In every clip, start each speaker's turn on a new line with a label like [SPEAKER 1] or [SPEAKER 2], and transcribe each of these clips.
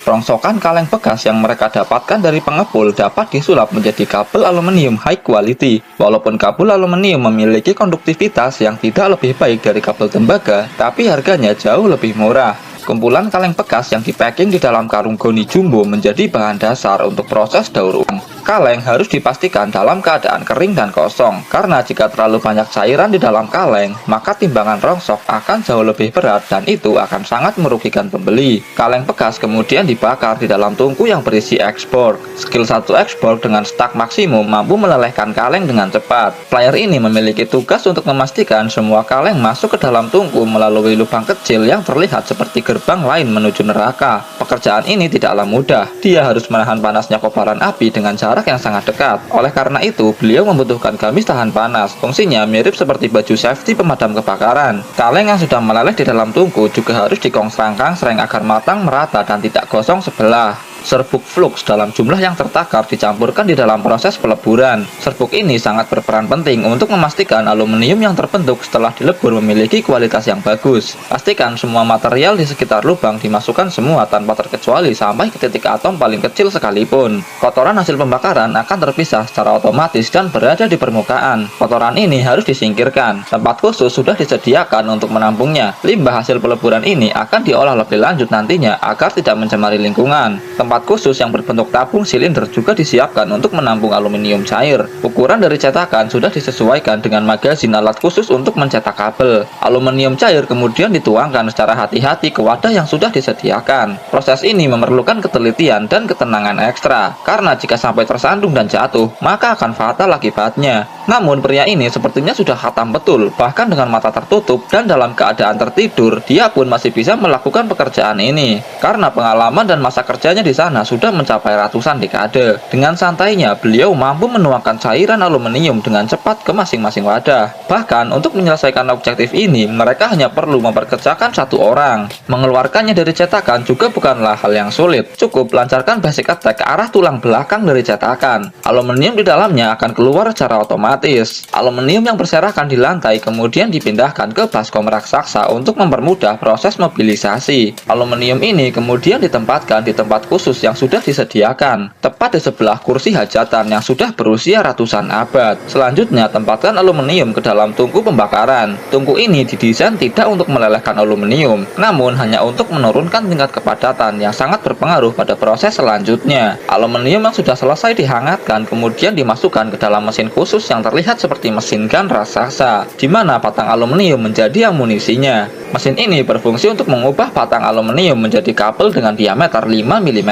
[SPEAKER 1] Rongsokan kaleng bekas yang mereka dapatkan dari pengepul dapat disulap menjadi kabel aluminium high quality. Walaupun kabel aluminium memiliki konduktivitas yang tidak lebih baik dari kabel tembaga, tapi harganya jauh lebih murah. Kumpulan kaleng bekas yang dipacking di dalam karung goni jumbo menjadi bahan dasar untuk proses daur ulang. Kaleng harus dipastikan dalam keadaan kering dan kosong, karena jika terlalu banyak cairan di dalam kaleng, maka timbangan rongsok akan jauh lebih berat dan itu akan sangat merugikan pembeli. Kaleng bekas kemudian dibakar di dalam tungku yang berisi export. Skill 1 export dengan stak maksimum mampu melelehkan kaleng dengan cepat. Plier ini memiliki tugas untuk memastikan semua kaleng masuk ke dalam tungku melalui lubang kecil yang terlihat seperti gerbang lain menuju neraka. Pekerjaan ini tidaklah mudah. Dia harus menahan panasnya kobaran api dengan jarak yang sangat dekat. Oleh karena itu, beliau membutuhkan gamis tahan panas. Fungsinya mirip seperti baju safety pemadam kebakaran. Kaleng yang sudah meleleh di dalam tungku juga harus dikongsrang-kangsreng agar matang, merata, dan tidak gosong sebelah. Serbuk flux dalam jumlah yang tertakar dicampurkan di dalam proses peleburan. Serbuk ini sangat berperan penting untuk memastikan aluminium yang terbentuk setelah dilebur memiliki kualitas yang bagus. Pastikan semua material di sekitar lubang dimasukkan semua tanpa terkecuali sampai ke titik atom paling kecil sekalipun. Kotoran hasil pembakaran akan terpisah secara otomatis dan berada di permukaan. Kotoran ini harus disingkirkan. Tempat khusus sudah disediakan untuk menampungnya. Limbah hasil peleburan ini akan diolah lebih lanjut nantinya agar tidak mencemari lingkungan. Tempat khusus yang berbentuk tabung silinder juga disiapkan untuk menampung aluminium cair. Ukuran dari cetakan sudah disesuaikan dengan magazin alat khusus untuk mencetak kabel. Aluminium cair kemudian dituangkan secara hati-hati ke wadah yang sudah disediakan. Proses ini memerlukan ketelitian dan ketenangan ekstra, karena jika sampai tersandung dan jatuh, maka akan fatal akibatnya. Namun pria ini sepertinya sudah khatam betul, bahkan dengan mata tertutup dan dalam keadaan tertidur, dia pun masih bisa melakukan pekerjaan ini. Karena pengalaman dan masa kerjanya di sana sudah mencapai ratusan dekade. Dengan santainya, beliau mampu menuangkan cairan aluminium dengan cepat ke masing-masing wadah. Bahkan, untuk menyelesaikan objektif ini, mereka hanya perlu memperkerjakan satu orang. Mengeluarkannya dari cetakan juga bukanlah hal yang sulit. Cukup lancarkan basic attack ke arah tulang belakang dari cetakan. Aluminium di dalamnya akan keluar secara otomatis. Aluminium yang berserakan di lantai kemudian dipindahkan ke baskom raksasa untuk mempermudah proses mobilisasi. Aluminium ini kemudian ditempatkan di tempat khusus yang sudah disediakan, tepat di sebelah kursi hajatan yang sudah berusia ratusan abad. Selanjutnya, tempatkan aluminium ke dalam tungku pembakaran. Tungku ini didesain tidak untuk melelehkan aluminium, namun hanya untuk menurunkan tingkat kepadatan yang sangat berpengaruh pada proses selanjutnya. Aluminium yang sudah selesai dihangatkan kemudian dimasukkan ke dalam mesin khusus yang terlihat seperti mesin gun raksasa, di mana batang aluminium menjadi amunisinya. Mesin ini berfungsi untuk mengubah batang aluminium menjadi kabel dengan diameter 5 mm.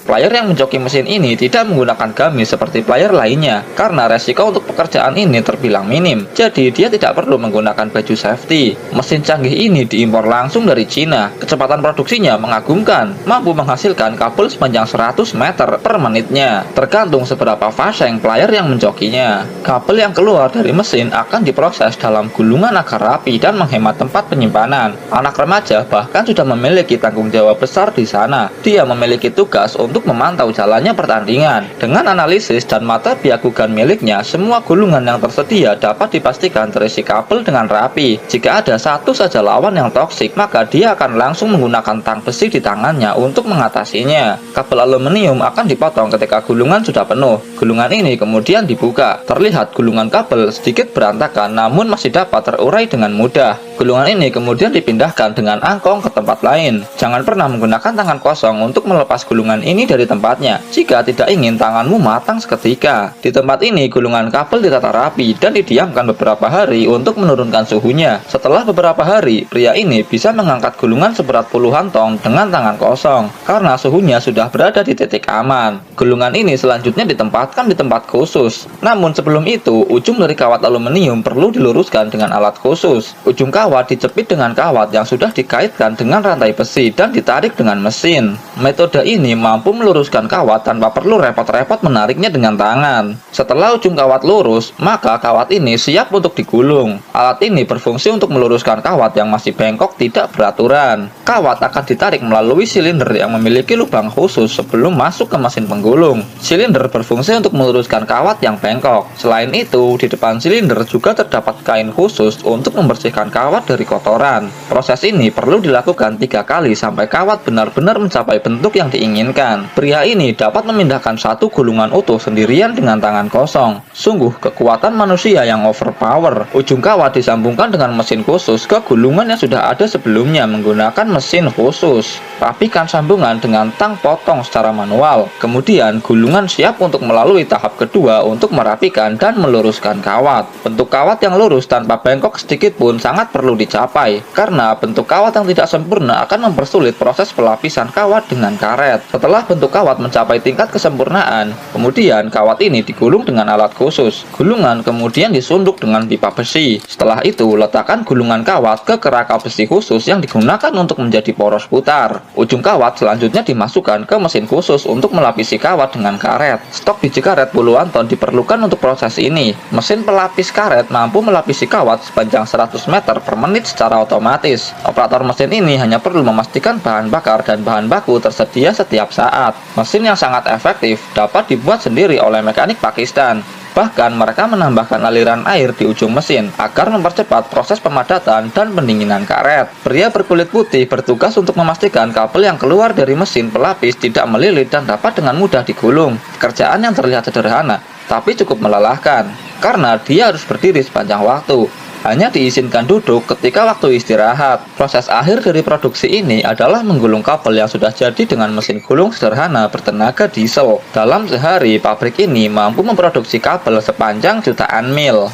[SPEAKER 1] Plier yang menjoki mesin ini tidak menggunakan gamis seperti plier lainnya, karena resiko untuk pekerjaan ini terbilang minim, jadi dia tidak perlu menggunakan baju safety. Mesin canggih ini diimpor langsung dari Cina. Kecepatan produksinya mengagumkan, mampu menghasilkan kabel sepanjang 100 meter per menitnya, tergantung seberapa faseng plier yang menjokinya. Kabel yang keluar dari mesin akan diproses dalam gulungan agar rapi dan menghemat tempat penyimpanan. Anak remaja bahkan sudah memiliki tanggung jawab besar di sana. Dia memiliki tugas untuk memantau jalannya pertandingan. Dengan analisis dan mata biakugan miliknya, semua gulungan yang tersedia dapat dipastikan terisi kabel dengan rapi. Jika ada satu saja lawan yang toksik, maka dia akan langsung menggunakan tang besi di tangannya untuk mengatasinya. Kabel aluminium akan dipotong ketika gulungan sudah penuh. Gulungan ini kemudian dibuka. Terlihat gulungan kabel sedikit berantakan, namun masih dapat terurai dengan mudah. Gulungan ini kemudian dipindahkan dengan angkong ke tempat lain. Jangan pernah menggunakan tangan kosong untuk melepas gulungan ini dari tempatnya, jika tidak ingin tanganmu matang seketika. Di tempat ini, gulungan kabel ditata rapi dan didiamkan beberapa hari untuk menurunkan suhunya. Setelah beberapa hari, pria ini bisa mengangkat gulungan seberat puluhan ton dengan tangan kosong, karena suhunya sudah berada di titik aman. Gulungan ini selanjutnya ditempatkan di tempat khusus. Namun sebelum itu, ujung dari kawat aluminium perlu diluruskan dengan alat khusus. Ujung kawat dijepit dengan kawat yang sudah dikaitkan dengan rantai besi dan ditarik dengan mesin. Metode ini mampu meluruskan kawat tanpa perlu repot-repot menariknya dengan tangan. Setelah ujung kawat lurus, maka kawat ini siap untuk digulung. Alat ini berfungsi untuk meluruskan kawat yang masih bengkok tidak beraturan. Kawat akan ditarik melalui silinder yang memiliki lubang khusus sebelum masuk ke mesin penggulung. Silinder berfungsi untuk meluruskan kawat yang bengkok. Selain itu, di depan silinder juga terdapat kain khusus untuk membersihkan kawat kawat dari kotoran. Proses ini perlu dilakukan 3 kali sampai kawat benar-benar mencapai bentuk yang diinginkan. Pria ini dapat memindahkan satu gulungan utuh sendirian dengan tangan kosong. Sungguh kekuatan manusia yang overpower. Ujung kawat disambungkan dengan mesin khusus ke gulungan yang sudah ada sebelumnya menggunakan mesin khusus. Rapikan sambungan dengan tang potong secara manual. Kemudian gulungan siap untuk melalui tahap kedua untuk merapikan dan meluruskan kawat. Bentuk kawat yang lurus tanpa bengkok sedikit pun sangat perlu dicapai, karena bentuk kawat yang tidak sempurna akan mempersulit proses pelapisan kawat dengan karet. Setelah bentuk kawat mencapai tingkat kesempurnaan, kemudian kawat ini digulung dengan alat khusus. Gulungan kemudian disunduk dengan pipa besi. Setelah itu, letakkan gulungan kawat ke kerangka besi khusus yang digunakan untuk menjadi poros putar. Ujung kawat selanjutnya dimasukkan ke mesin khusus untuk melapisi kawat dengan karet. Stok biji karet puluhan ton diperlukan untuk proses ini. Mesin pelapis karet mampu melapisi kawat sepanjang 100 meter per menit secara otomatis. Operator mesin ini hanya perlu memastikan bahan bakar dan bahan baku tersedia setiap saat. Mesin yang sangat efektif dapat dibuat sendiri oleh mekanik Pakistan. Bahkan mereka menambahkan aliran air di ujung mesin agar mempercepat proses pemadatan dan pendinginan karet. Pria berkulit putih bertugas untuk memastikan kabel yang keluar dari mesin pelapis tidak melilit dan dapat dengan mudah digulung. Pekerjaan yang terlihat sederhana, tapi cukup melelahkan, karena dia harus berdiri sepanjang waktu. Hanya diizinkan duduk ketika waktu istirahat. Proses akhir dari produksi ini adalah menggulung kabel yang sudah jadi dengan mesin gulung sederhana bertenaga diesel. Dalam sehari, pabrik ini mampu memproduksi kabel sepanjang jutaan mil.